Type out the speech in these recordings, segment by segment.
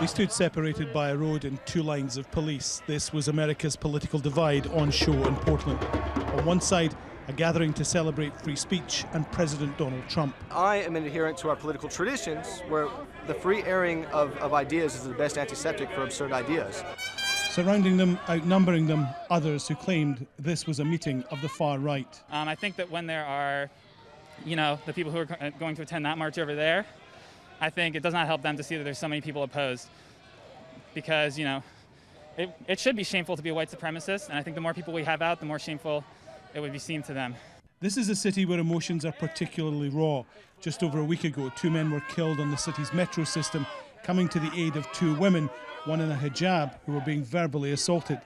They stood separated by a road and two lines of police. This was America's political divide on show in Portland. On one side, a gathering to celebrate free speech and President Donald Trump. I am an adherent to our political traditions where the free airing of ideas is the best antiseptic for absurd ideas. Surrounding them, outnumbering them, others who claimed this was a meeting of the far right. I think that when there are, the people who are going to attend that march over there, I think it does not help them to see that there's so many people opposed. Because, it should be shameful to be a white supremacist, and I think the more people we have out, the more shameful it would be seen to them. This is a city where emotions are particularly raw. Just over a week ago, two men were killed on the city's metro system, coming to the aid of two women, one in a hijab, who were being verbally assaulted.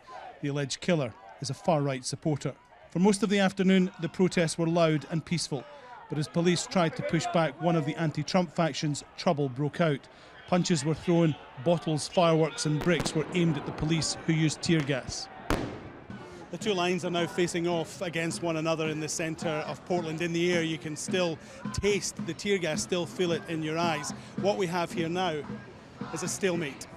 The alleged killer is a far-right supporter. For most of the afternoon, the protests were loud and peaceful. But as police tried to push back one of the anti-Trump factions, trouble broke out. Punches were thrown, bottles, fireworks and bricks were aimed at the police, who used tear gas. The two lines are now facing off against one another in the centre of Portland. In the air, you can still taste the tear gas, still feel it in your eyes. What we have here now is a stalemate.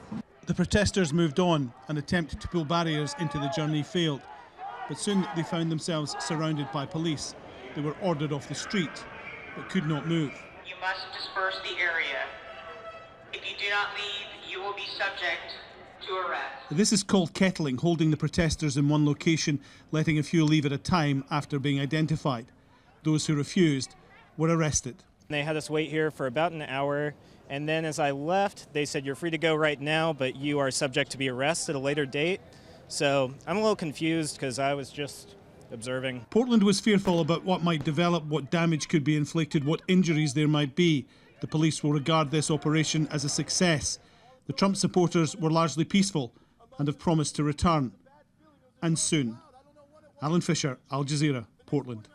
The protesters moved on. An attempt to pull barriers into the journey failed. But soon they found themselves surrounded by police. They were ordered off the street, but could not move. You must disperse the area. If you do not leave, you will be subject to arrest. This is called kettling, holding the protesters in one location, letting a few leave at a time after being identified. Those who refused were arrested. They had us wait here for about an hour, and then as I left, they said, "You're free to go right now, but you are subject to be arrested at a later date." So I'm a little confused because I was just observing. Portland was fearful about what might develop, what damage could be inflicted, what injuries there might be. The police will regard this operation as a success. The Trump supporters were largely peaceful and have promised to return. And soon. Alan Fisher, Al Jazeera, Portland.